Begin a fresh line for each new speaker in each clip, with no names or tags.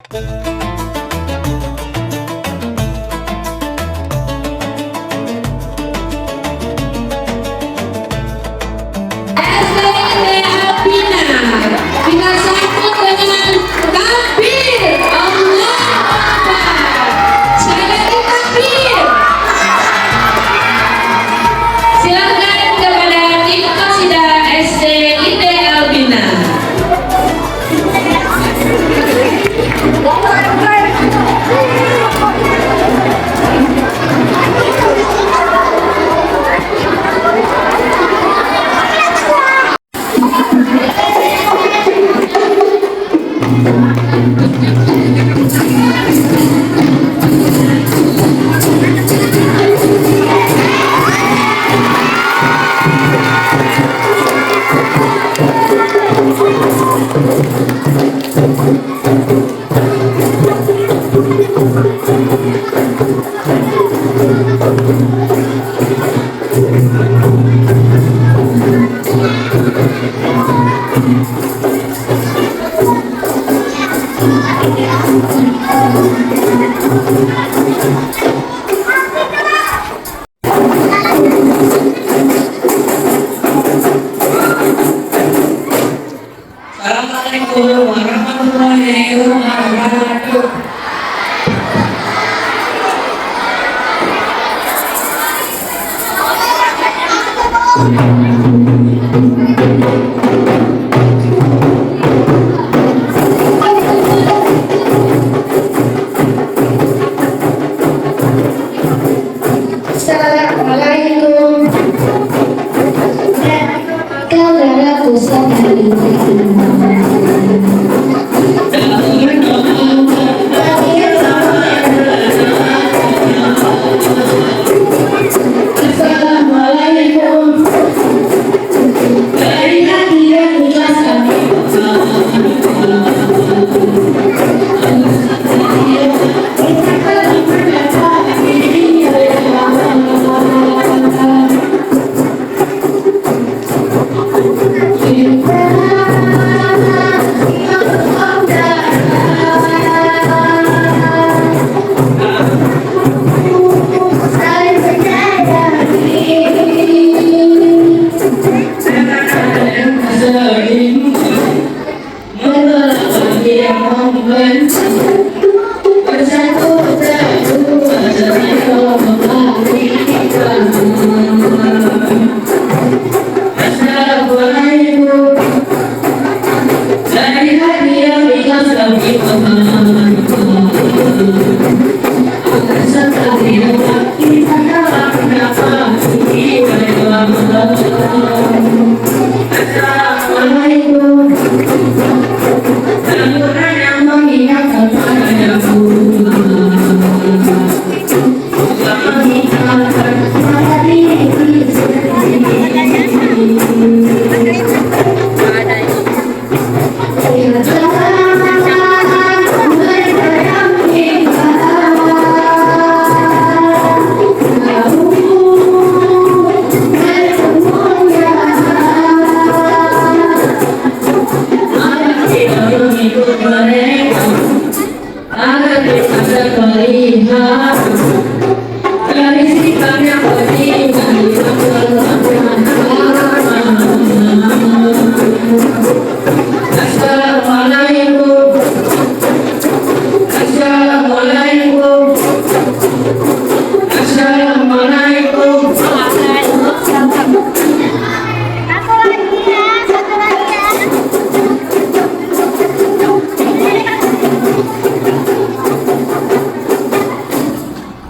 Assalamualaikum warahmatullahi wabarakatuh.
Assalamualaikum. Kalau sekali Assalamualaikum. Dari hati yang ikhlas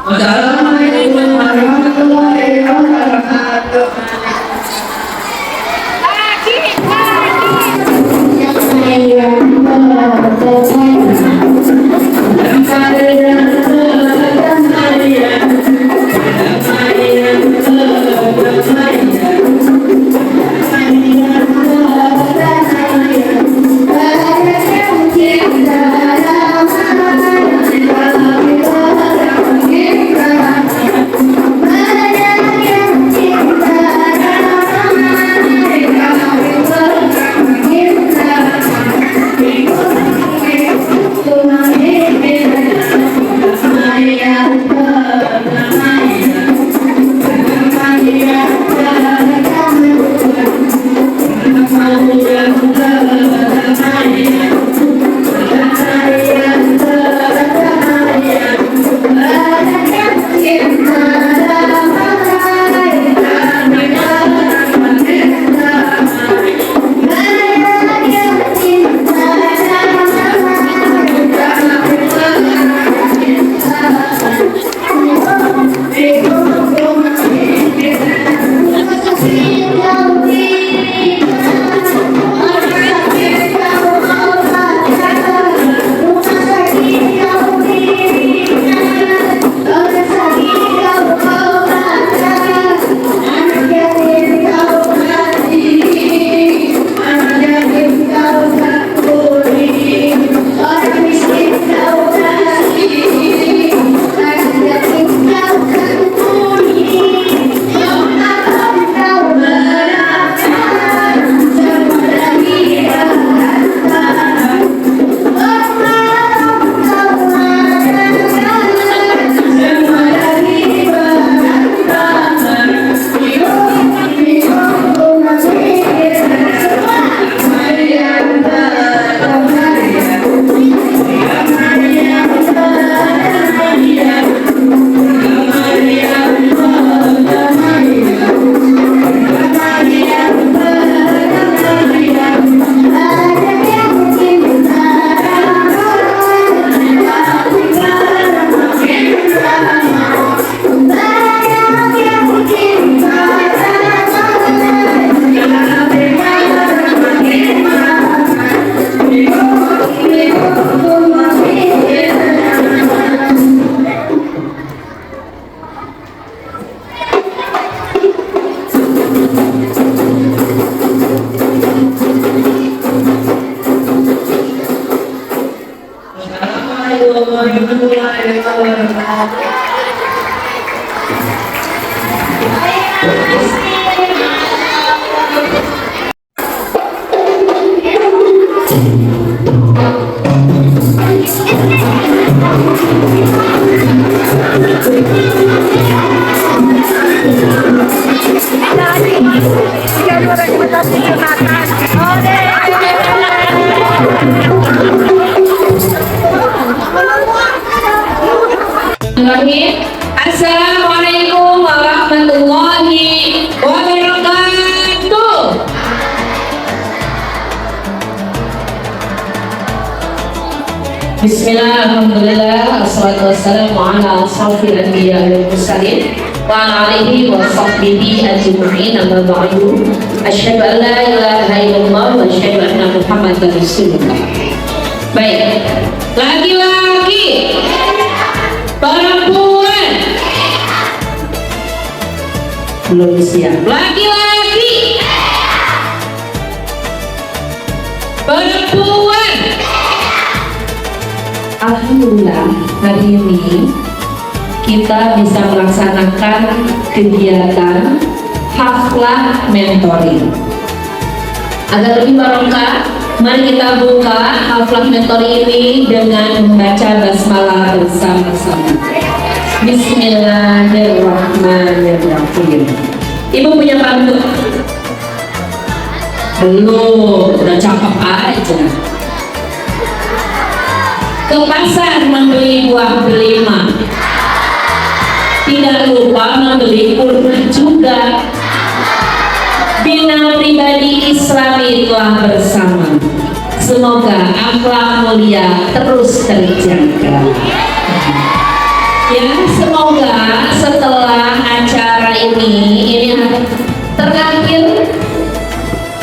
Assalamualaikum warahmatullahi wabarakatuh. warahmatullahi wabarakatuh.
Assalamualaikum warahmatullahi wabarakatuh. Bismillah, alhamdulillah, assalatu wassalamu ala ashrafil anbiya wal mursalin wa ala alihi wa sahbihi ajma'in, amma ba'du. Asyhadu an la ilaha illallah wa asyhadu anna Muhammadar Rasulullah. Baik, laki-laki, perempuan, belum siap. Laki-laki, perempuan. Alhamdulillah, hari ini kita bisa melaksanakan kegiatan haflah mentoring. Agar lebih barokah, mari kita buka haflah mentoring ini dengan membaca basmalah bersama-sama. Bismillahirrahmanirrahim. Ibu punya pantun? Belum, udah cakep aja. Ke pasar membeli buah delima, tidak lupa membeli kurma juga. Bina pribadi Islami telah bersama, semoga akhlak mulia terus terjaga. Ya, semoga setelah acara ini terakhir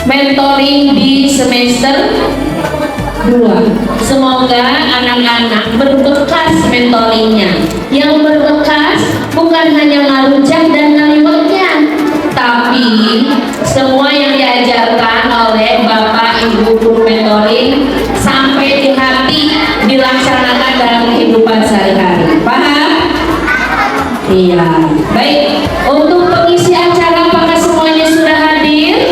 mentoring di semester 2. Semoga anak-anak berbekas mentoringnya. Yang berbekas bukan hanya ngarujak dan ngaliwatnya, tapi semua yang diajarkan oleh Bapak Ibu guru mentoring sampai di hati, dilaksanakan dalam kehidupan sehari-hari. Paham? Iya. Baik, untuk pengisi acara apakah semuanya sudah hadir?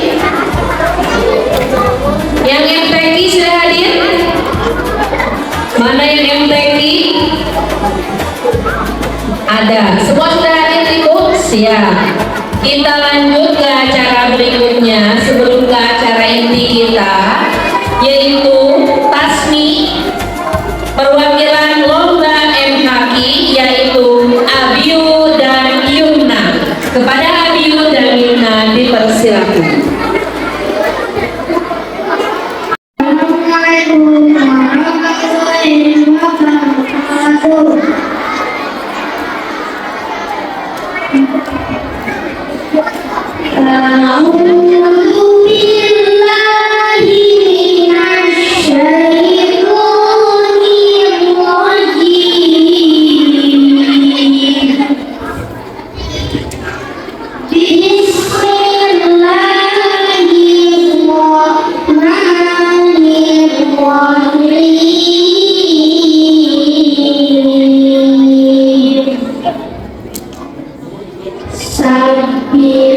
Yang MTQ sudah hadir? Mana yang MTQ? Ada. Semua sudah hadir, Ibu? Siap. Kita lanjut ke acara berikutnya sebelum ke acara inti kita, yaitu tasmi perwakilan lomba MHQ, yaitu Abiu dan Yumna. Kepada Abiu dan Yumna dipersilakan.
Yeah.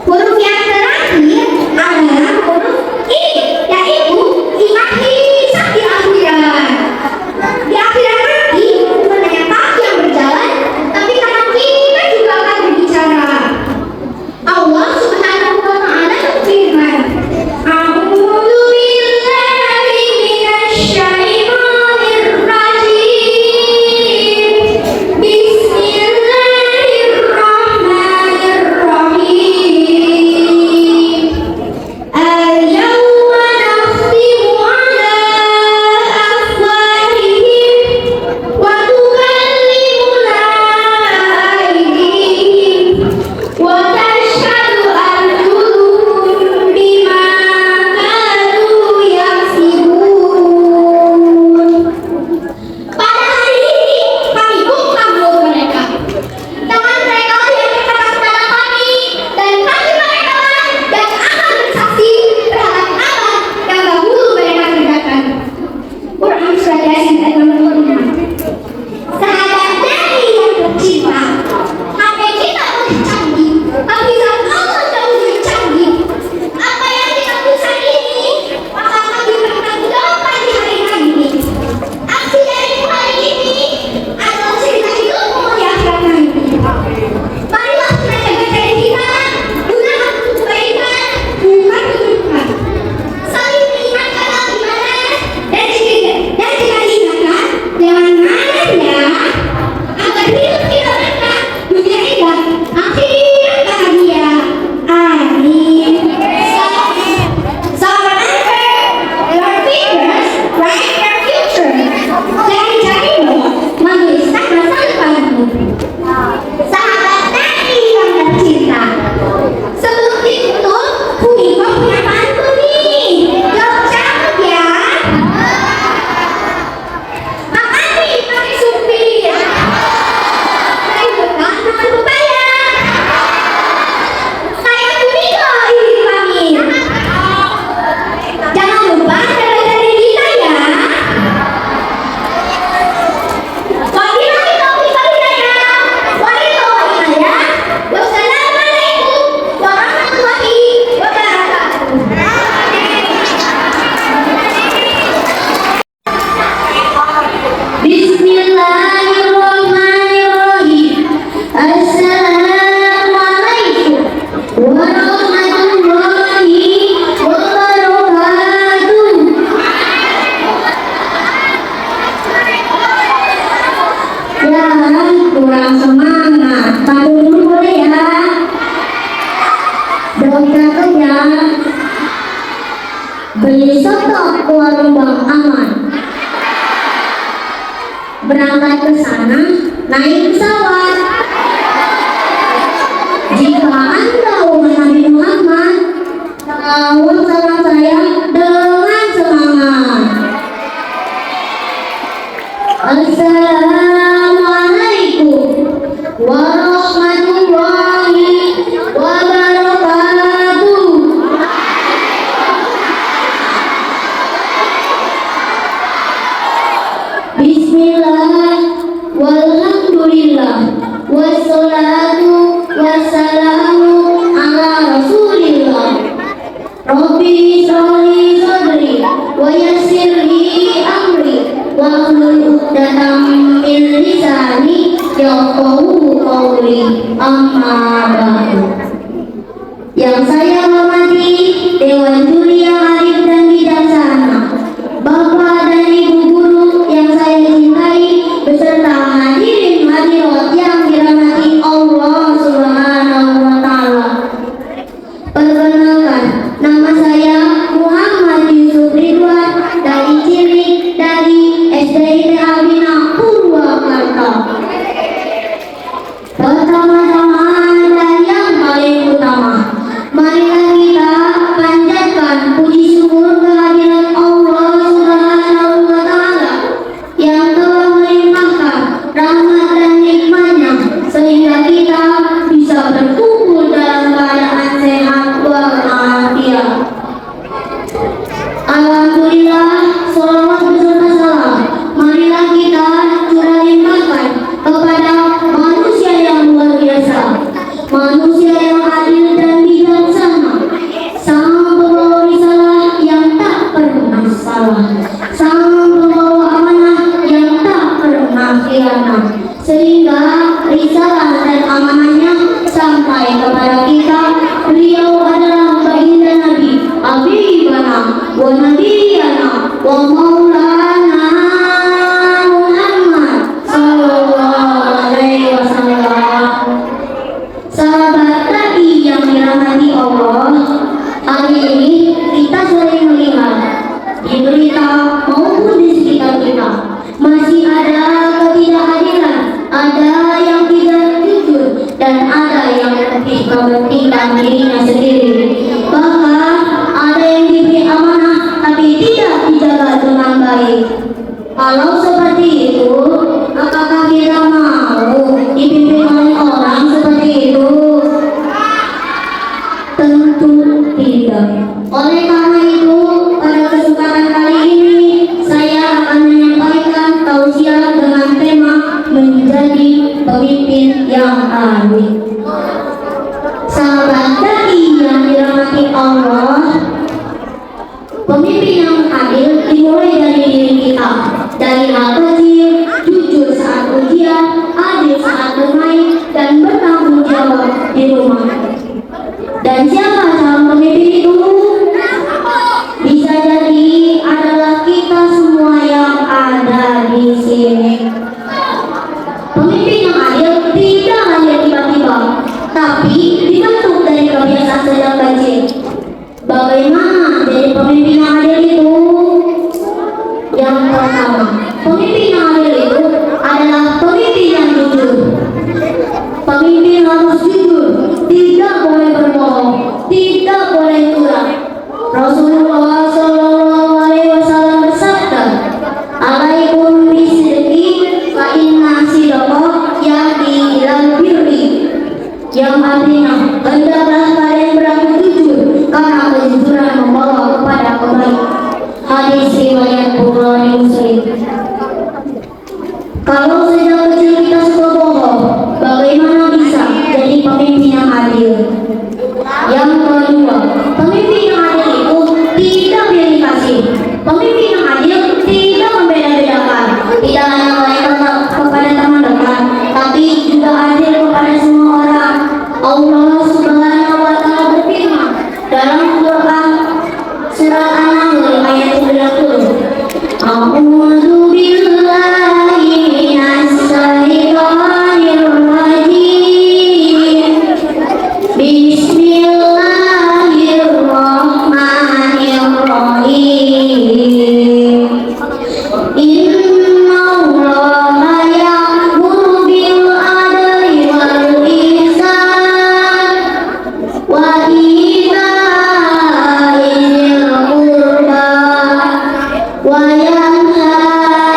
Huruf yang terakhir adalah huruf I, yaitu imati sakti akhirat. Di akhirat nanti bukan hanya kaki yang berjalan, tapi tangan kita juga akan berbicara. Allah Subhanahu wa Ta'ala berfirman, A'udzu billahi minasy syaithanir rajim. Bismillahirrahmanirrahim. Al-yawma nakhtimu 'ala afwahihim wa tukallimuna aydihim wa tashhadu arjuluhum bima kanu yaksibun. Pada hari ini kami bungkam mulut mereka. Tangan mereka lah yang berkata kepada kami, dan kaki mereka lah yang akan bersaksi terhadap apa yang dahulu mereka kerjakan. Quran Surat Yasin ayat 65. Sahabat dari yang tercinta, HP kita boleh canggih, tapi saat Allah jauh lebih canggih. Apa yang kita tuliskan ini akan kami bertanggungjawabkan di hari ini. Aksi dari hari ini adalah cerita hidupmu di akhirat nanti. Marilah kita jaga diri kita, gunakan untuk kebaikan, bukan keburukan. Saling mengingatkan ibadah dan jika diingatkan, jangan marah ya. Agar hidup kita berkah, dunia indah, akhirat bahagia. Amin. So remember, your fingers write your future. Jari-jarimu menuliskan masa depanmu. Sahabat Nabi yang tercinta, sebelum ditutup, Bu Iko punya pantun nih. Jawab cakep ya. Makasih pakai supir. Saya bukan teman pepaya. Saya Bu Iko izin pamit. Jangan lupa jaga diri kita ya. Wabillahi taufiq wal hidayah. Wassalamualaikum warahmatullahi wabarakatuh. Bismillahirrahmanirrahim. Assalamualaikum warahmatullahi wabarakatuh. Ya, kurang semangat. Pantun dulu boleh ya. Dokter kerja beli soto ke warung Bang Aman. Berangkat ke sana naik pesawat. Jika Anda umat Nabi Muhammad, sahur sama saya dengan semangat. Assalamualaikum warahmatullahi wabarakatuh. Bismillah, walhamdulillah, wassalatu wassalamu ala rasulillah. Rabbi sholli sadri wa yassirli amri wa hlul 'uqdatam min lisani yafqahu qawli. Amma ba'du. Yang saya hormati Dewan Juri yang arif dan bijaksana, Bapak dan Ibu guru yang saya cintai, beserta hadirin hadirat yang dirahmati Allah Subhanahu wa Ta'ala. Perkenalkan, nama saya Muhammad Yusuf Ridwan dari Cilik dari SDIT Albina Purwakarta. Pertama-tama dan yang sendiri. Bahkan ada yang diberi amanah tapi tidak dijaga dengan baik. Kalau seperti itu, apakah kita mau dipimpin oleh orang seperti itu? Tentu tidak. Oleh karena itu, pada kesempatan kali ini saya akan menyampaikan tausiah dengan tema menjadi pemimpin yang adil. Sahabat dai yang dirahmati Allah, pemimpin yang adil dimulai dari diri kita, dari hal kecil, jujur saat ujian, adil saat bermain, dan bertanggung jawab di rumah. Dan siapa calon pemimpin itu? Bisa jadi adalah kita semua yang ada di sini. Pemimpin yang adil tidak hanya tiba-tiba, tapi dibentuk dari kebiasaan sejak kecil. Bagaimana jadi pemimpin yang adil itu? Yang pertama, pemimpin yang adil itu adalah pemimpin yang jujur. Pemimpin harus jujur, tidak boleh berbohong, tidak boleh curang. Rasulullah SAW bersabda, "Alaikum bisidqi fa inna sidqa yahdi ilal birri." Yang artinya, hendaklah kalian berlaku jujur, karena kejujuran membawa kepada kebaikan. Hadis riwayat Bukhari Muslim. Kalau sejak kecil kita suka bohong, bagaimana bisa jadi pemimpin yang adil? Yang kedua, pemimpin yang adil itu tidak pilih kasih. Pemimpin yang adil tidak membeda-bedakan, tidak hanya baik kepada teman dekat, tapi juga adil kepada semua orang. Allah Subhanahu wa Ta'ala berfirman dalam Quran surat An-Nahl ayat 90. A'udzu billahi minasy syaithanir rajim. Bismillahirrahmanirrahim. Innallaha ya'muru bil adli wal ihsan wa ita'i dzil qurba wa yanha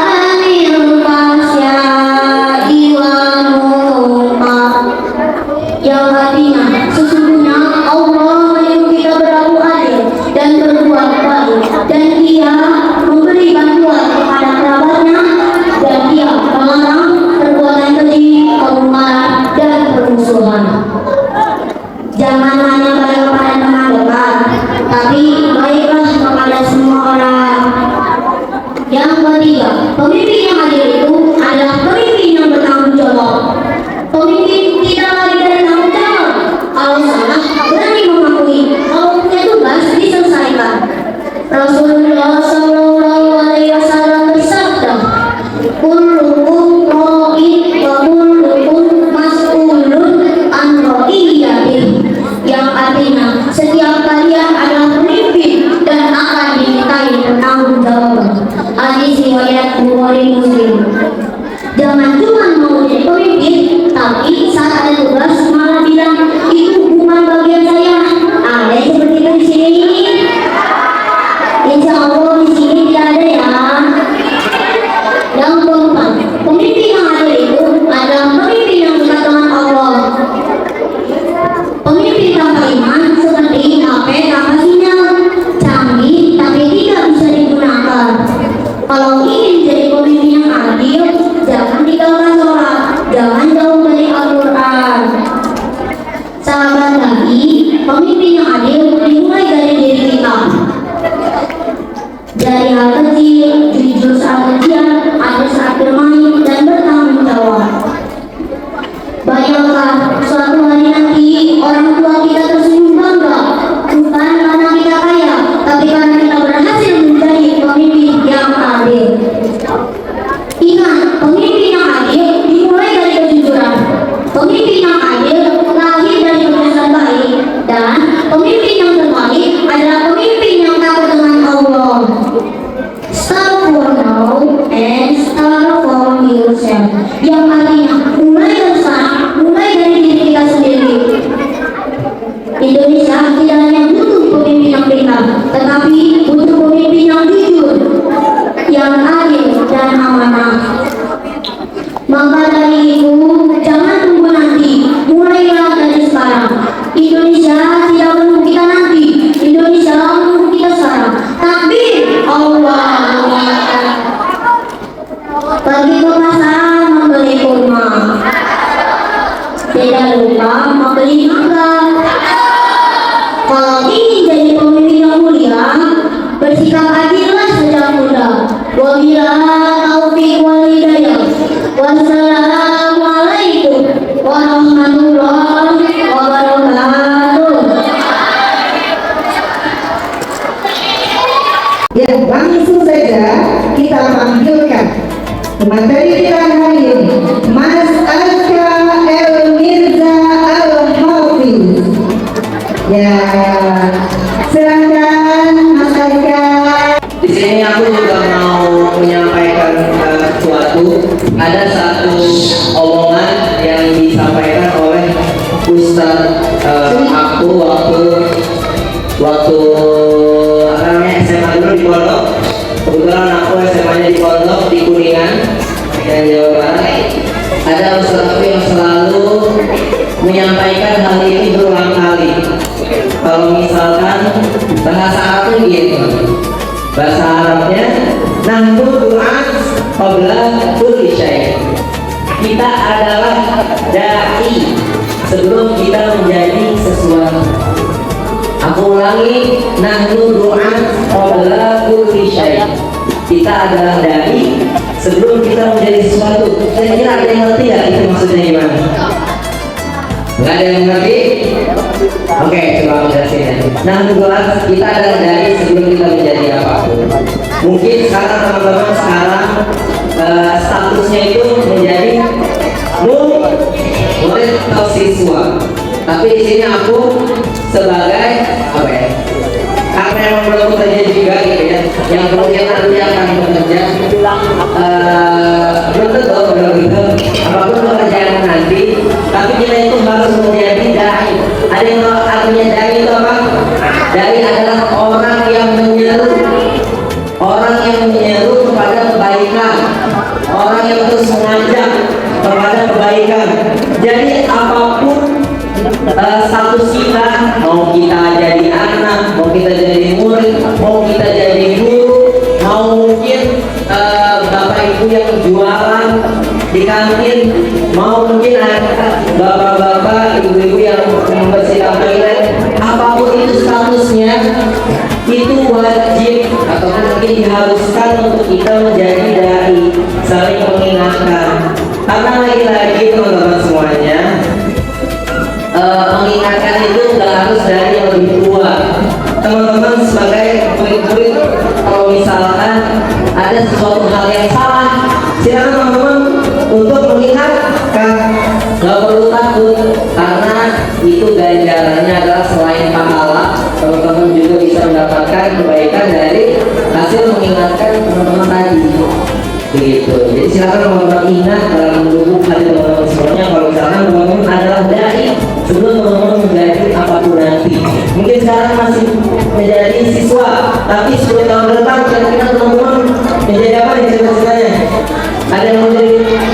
'anil fahsya'i wal munkar. Yang artinya, sesungguhnya Allah menyuruh kita berlaku adil dan berbuat baik, dan Dia memberi bantuan kepada kerabatnya, dan Dia melarang perbuatan keji, kemungkaran, dan permusuhan. Jangan hanya baik kepada teman dekat, tapi baiklah kepada semua orang. Yang ketiga, pemimpin yang adil itu adalah pemimpin yang bertanggung jawab. Pemimpin tidak lagi dari tanggung jawab. Kalau salah, berani mengakui. Kalau punya tugas, diselesaikan. Rasulullah SAW bersabda, "Kullukum ra'in wa kullukum mas'ulun an ra'iyatih." Yang artinya, setiap kalian adalah pemimpin dan akan dimintai bertanggung jawab. Hadis riwayat Bukhari Muslim. Jangan cuma mau jadi pemimpin, tapi saat ada tugas malah bilang itu bukan bagian saya. Ada yang seperti itu di sini? Insya Allah di sini tidak ada ya. Yang keempat, pemimpin yang adil itu adalah pemimpin yang dekat dengan Allah. Pemimpin tanpa iman seperti HP tanpa sinyal, canggih tapi tidak bisa digunakan. Kalau ingin jadi pemimpin yang adil, jangan tinggalkan sholat, jangan jauh dari Al-Quran. Sahabat dai, pemimpin yang adil dimulai dari diri kita. Dari hal kecil, jujur saat ujian, adil saat bermain, dan bertanggung jawab. Bayangkan suatu hari nanti orang tua kita tersenyum bangga, bukan karena kita kaya, tapi karena kita berhasil menjadi pemimpin yang adil. Ingat, pemimpin yang adil dimulai dari kejujuran. Pemimpin yang adil lahir dari kebiasaan baik, dan pemimpin yang terbaik adalah pemimpin yang takut dengan Allah. Start for now and start for yourself. Yang artinya mulai dari diri kita sendiri. Indonesia tidak
Materi kita hari ini Mas Alka El Mirza Al Hafiz. Ya, silakan Mas Alka.
Di sini aku juga mau menyampaikan sesuatu. Ada satu omongan yang disampaikan oleh Ustadz aku waktu apa namanya SMA dulu di Pondok. Kebetulan aku SMA-nya di Pondok di Kuningan, dan Jawa Barat. Ada ustadz aku yang selalu menyampaikan hal ini berulang kali. Kalau misalkan bahasa Arabnya gitu, bahasa Arabnya nahnu du'at qabla kulli syai'. Kita adalah dai sebelum kita menjadi sesuatu. Aku ulangi, nahnu du'at qabla kulli syai'. Kita adalah dai sebelum kita menjadi sesuatu. Kira-kira ada yang ngerti ya itu maksudnya gimana? Nggak ada yang ngerti? Oke, coba aku jelasin ya. Nah, du'at, kita adalah dai sebelum kita menjadi apapun. Mungkin sekarang teman-teman statusnya itu menjadi murid atau siswa. Tapi di sini aku sebagai apa ya? Karena yang belum bekerja juga gitu ya, yang kemudian nanti akan bekerja, belum tentu gitu. Apapun pekerjaan nanti, tapi kita itu harus menjadi dai. Ada yang tahu artinya dai itu apa? Dai adalah orang yang menyeru kepada kebaikan, orang yang terus mengajak kepada kebaikan. Jadi apapun status kita, mau kita jadi anak, mau kita jadi murid, mau kita jadi guru, mau mungkin bapak ibu yang jualan di kantin, mau mungkin bapak-bapak, ibu-ibu yang membersihkan toilet, apapun itu statusnya, itu wajib atau mungkin diharuskan untuk kita menjadi dai, saling mengingatkan. Karena lagi-lagi teman-teman semuanya, mengingatkan itu nggak harus dari yang lebih tua. Teman-teman sebagai murid-murid, kalau misalkan ada sesuatu hal yang salah, silakan teman-teman untuk mengingatkan. Nggak perlu takut, karena itu ganjarannya adalah selain pahala, teman-teman juga bisa mendapatkan kebaikan dari hasil mengingatkan teman-teman tadi. Begitu. Jadi silakan teman-teman ingat dalam mendukung hati teman-teman semuanya. Kalau misalkan teman-teman adalah dai sebelum teman-teman menjadi apapun nanti. Mungkin sekarang masih menjadi siswa, tapi 10 tahun ke depan kira-kira teman-teman menjadi apa nih cita-citanya? Ada yang mau jadi dokter,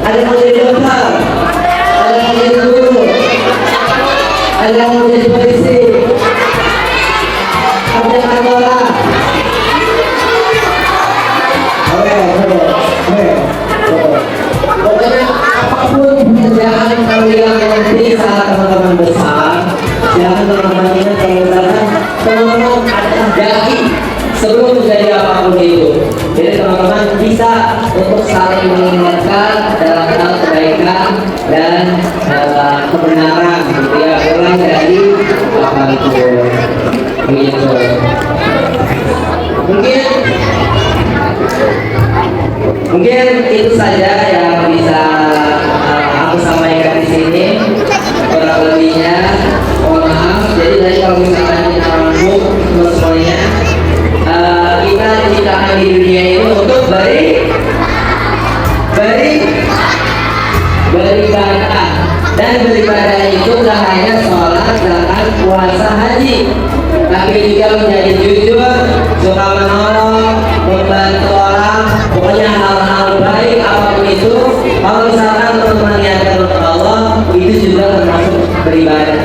ada yang mau jadi guru, ada yang mau jadi polisi, ada kantoran. Pokoknya apapun pekerjaan kalian nanti saat teman-teman besar, jangan teman-teman ingat kalau misalkan teman-teman adalah dai sebelum menjadi apapun itu. Jadi teman-teman bisa untuk saling mengingatkan dalam hal kebaikan dan kebenaran, gitu ya, mulai dari apa itu, gitu. Mungkin itu saja yang bisa aku sampaikan di sini. Kurang lebihnya mohon maaf. Jadi tadi kalau misalkan kita rangkum semuanya, kita diciptakan di dunia ini untuk beribadah, dan beribadah itu tidak hanya sholat, zakat, puasa, haji, tapi juga menjadi jujur, suka menolong, membantu orang, pokoknya hal-hal baik apapun itu. Kalau misalkan teman-teman niatkan untuk Allah, itu juga termasuk beribadah.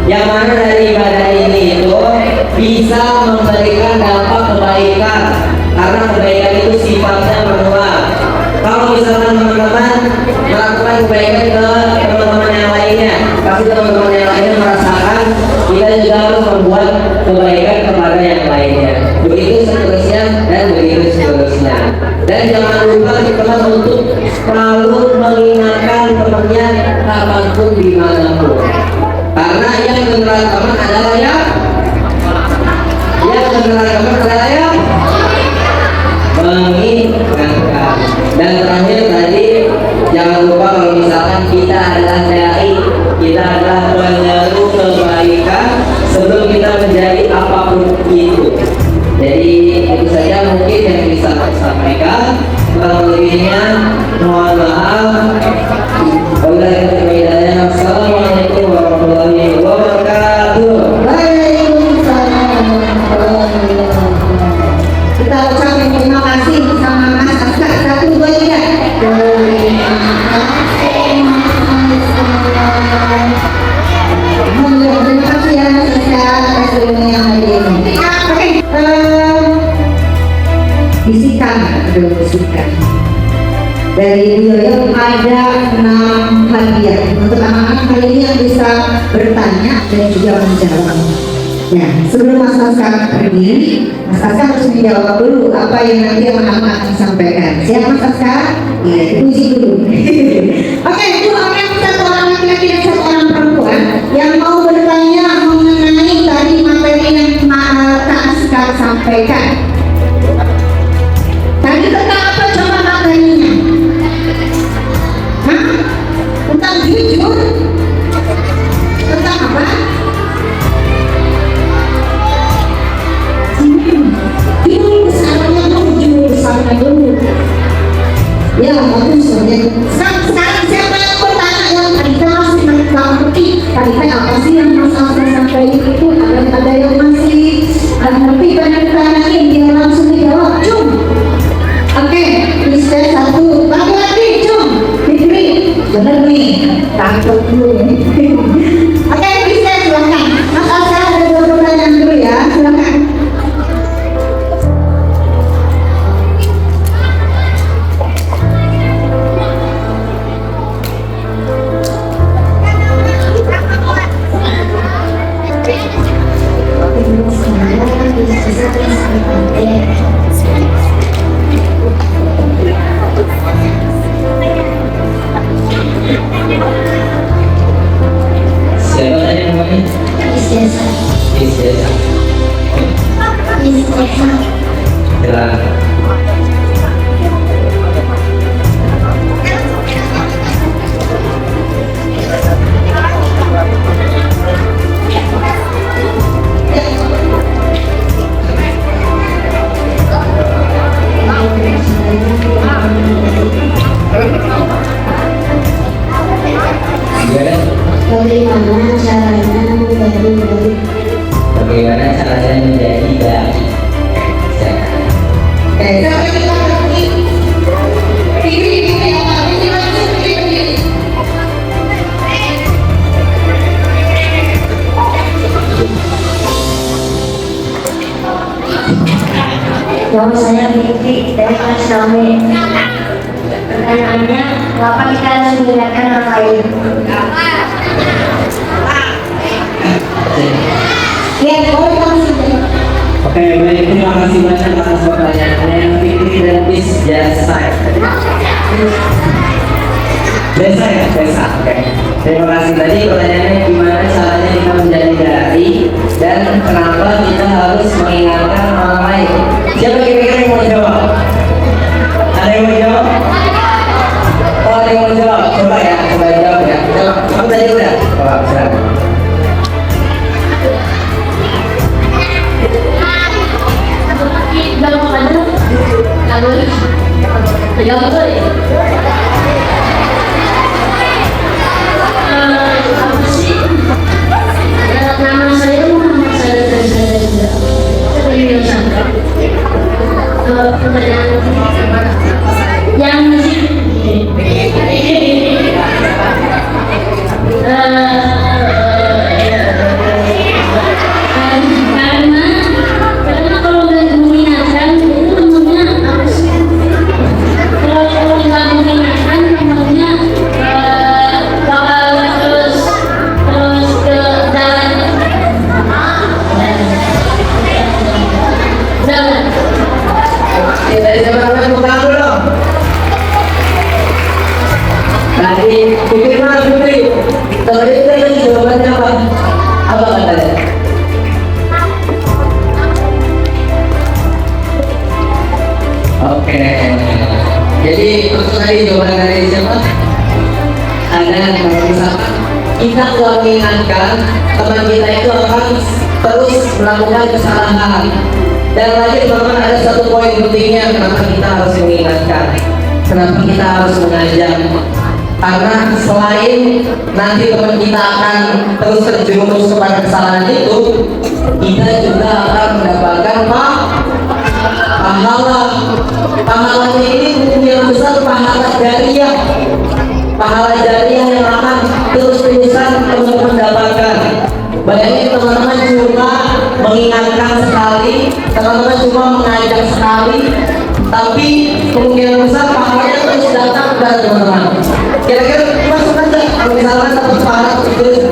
Yang mana dari ibadah ini itu bisa memberikan dampak kebaikan, karena kebaikan itu sifatnya menular. Kalau misalkan teman-teman melakukan kebaikan ke teman-teman yang lainnya, pasti teman-teman yang lainnya merasakan. Kita juga harus membuat kebaikan kepada yang lainnya. Begitu seterusnya dan begitu seterusnya. Dan jangan lupa teman untuk selalu mengingatkan temannya kapanpun dimanapun. Karena yang beneran teman adalah yang beneran teman adalah yang mengingatkan. Dan terakhir tadi, jangan lupa kalau misalkan kita adalah dai, kita adalah penyeru kebaikan sebelum kita menjadi apapun itu. Jadi itu saja mungkin yang bisa saya sampaikan. Kurang lebihnya mohon maaf. Assalamualaikum warahmatullahi wabarakatuh.
Waalaikumsalam. Kita ucapkan terima kasih sama Mas Aska. 1, 2, 3. Terima kasih ya Mas Aska atas ilmunya yang hadir. Oke, bisikan dari beliau ada 6 hadiah untuk anak-anak kali ini yang bisa bertanya dan juga menjawab. Ya, sebelum Mas Aska pergi, Mas Aska harus menjawab dulu apa yang nanti anak-anak akan sampaikan. Siap Mas Aska? Ya, dipuji dulu. Oke, 2 orang, 1 orang laki-laki dan 1 orang perempuan yang mau bertanya mengenai tadi materi yang Kak Aska sampaikan. Tadi tentang apa coba materinya? Hah? Tentang jujur? Tentang apa? Besarnya dulu. Ya, bagus. Sekarang siapa yang bertanya yang tadi kita masih mengerti? Tadi apa sih yang masalah sampai itu? Ada yang masih ngerti banyak pertanyaan dia langsung dijawab. Cum. Oke, bisa 1 laki-laki, cum. Fikri, bener nih. Takut dulu. Oke, bisa silakan. Mas Aska ada 2 pertanyaan dulu ya, silakan.
Siapa tadi namanya? Istesa. Silakan. Bagaimana caranya menjadi dai?
Sampai kita ngerti. Fikri apa? Fikri langsung Fikri.
Nama saya Fikri dari kelas 6. Pertanyaannya, kenapa kita harus mengingatkan orang lain?
Ya, boleh langsung.
Oke, baik, terima kasih banyak atas pertanyaannya Fikri dan Miss Jasa. Desa ya, Desa. Oke. Terima kasih tadi pertanyaannya gimana caranya kita menjadi dai dan kenapa kita harus mengingatkan orang lain. Siapa kira-kira yang mau jawab? Ada yang mau jawab? Oh, ada yang mau jawab? Coba ya, coba jawab ya. Coba, kamu tadi udah? Coba, silakan.
Nama saya Muhammad Salih Zaida.
tadi jawaban dari siapa? Ada kalau misalkan kita nggak mengingatkan teman kita itu akan terus melakukan kesalahan. Dan lagi teman-teman ada satu poin pentingnya kenapa kita harus mengingatkan, kenapa kita harus mengajak. Karena selain nanti teman kita akan terus terjerumus kepada kesalahan itu, kita juga akan mendapatkan pahala. Pahalanya ini yang besar, pahala jariah. Pahala jariah yang akan terus-terusan teman-teman dapatkan. Bayangin teman-teman cuma mengingatkan sekali, teman-teman cuma mengajak sekali, tapi kemungkinan besar pahalanya terus datang kepada teman-teman. Kira-kira masuk aja kalau misalkan dapat pahala terus.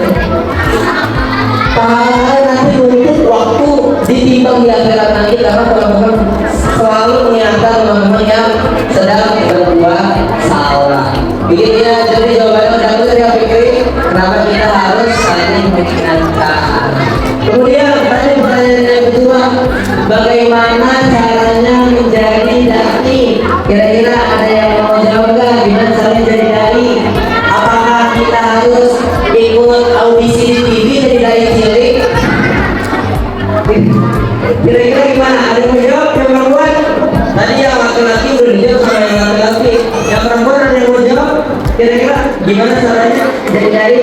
Pahala nanti menuntut waktu ditimbang di akhirat nanti, karena teman-teman selalu mengingatkan teman-teman yang sedang berbuat salah. Begitu ya, jadi jawabannya udah clear ya Fikri, kenapa kita harus saling mengingatkan. Kemudian tadi pertanyaan yang kedua, bagaimana caranya menjadi dai? Kira-kira ada yang mau jawab nggak? Gimana caranya jadi dai? Apakah kita harus ikut audisi di TV jadi dai cilik? Kira-kira gimana? Ada yang mau jawab? Yang perempuan? Tadi yang laki-laki udah dijawab sama yang laki-laki. Yang perempuan ada yang mau jawab? Kira-kira gimana caranya jadi dai?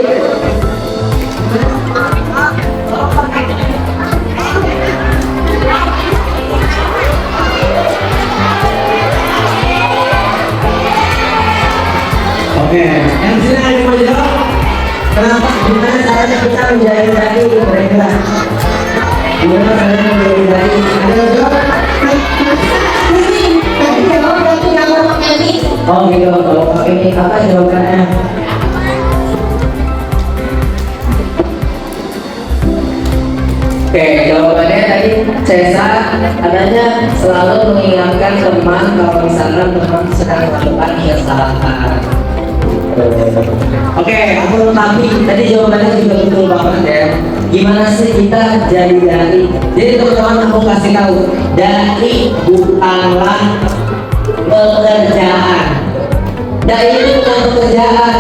Oke, yang sini ada yang mau jawab? Kenapa? Gimana caranya kita menjadi dai? Kira-kira gimana caranya menjadi dai? Ada yang jawab? Oh gitu, kalau pakai ini apa jawabannya? Oke, jawabannya tadi Cesa adanya selalu mengingatkan teman kalau misalnya teman sedang melakukan kesalahan. Oke, aku lengkapi. Tadi jawabannya juga betul banget ya. Gimana sih kita jadi dai? Jadi teman-teman aku kasih tahu, dai bukanlah pekerjaan. Dai itu bukan pekerjaan,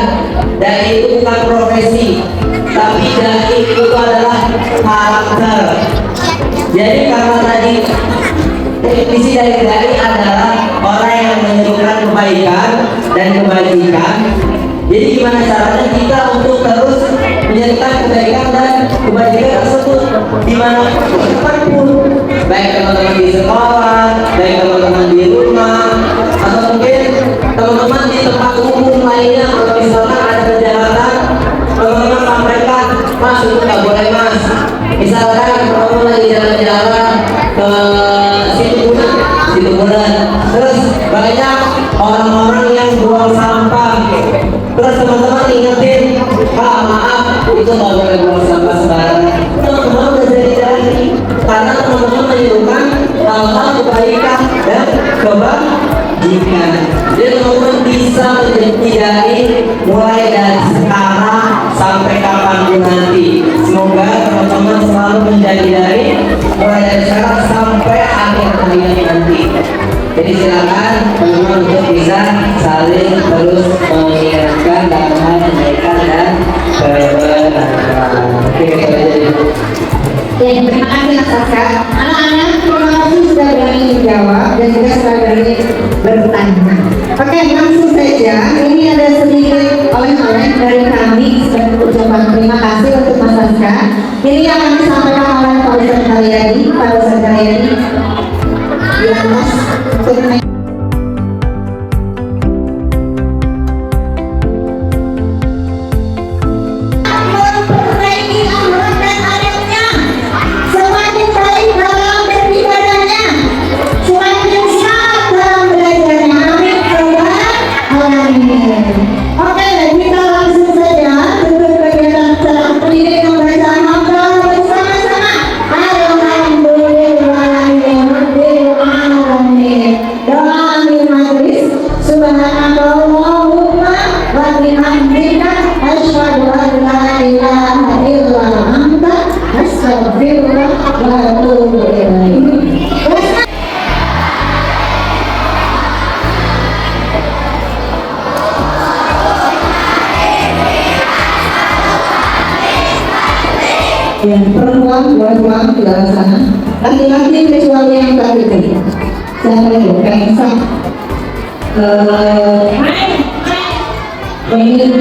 dai itu bukan profesi, tapi dai itu adalah karakter. Jadi karena tadi definisi dari dai adalah orang yang menyerukan kebaikan dan kebajikan. Jadi gimana caranya kita untuk terus menyerukan kebaikan dan kebajikan tersebut dimanapun, baik teman-teman di sekolah, baik teman-teman di rumah, atau mungkin teman-teman di tempat umum lainnya. Kalau misalkan ada kejahatan, teman-teman sampaikan, mas itu nggak boleh mas. Misalkan teman-teman lagi jalan-jalan ke situ bulan, terus banyak orang-orang yang buang sampah, terus teman-teman ingetin, pak maaf itu nggak boleh buang sampah sembarangan. Teman-teman udah jadi dai karena teman-teman menyerukan hal-hal kebaikan dan kebajikan. Jadi teman-teman bisa menjadi dai mulai dari sekarang sampai kapanpun nanti. Semoga teman-teman selalu menjadi dai mulai dari sekarang sampai akhir hayat nanti. Jadi silakan teman-teman untuk bisa saling terus mengingatkan dalam hal kebaikan dan kebenaran. Oke,
terima kasih Mas Saska. Anak-anak, terima kasih sudah berani menjawab dan juga sudah berani bertanya. Oke, langsung saja. Ini ada sedikit oleh-oleh dari kami sebagai ucapan terima kasih untuk Mas Saska. Ini akan disampaikan oleh Pak Ustadz Karyadi. Pak Ustadz Karyadi di atas untuk Oke, kita langsung saja untuk kegiatan secara pendidikan bacaan hafal bersama-sama. perempuan di dalam sana, laki-laki kecuali yang tadi itu. Siapa itu? Kaisa. Ini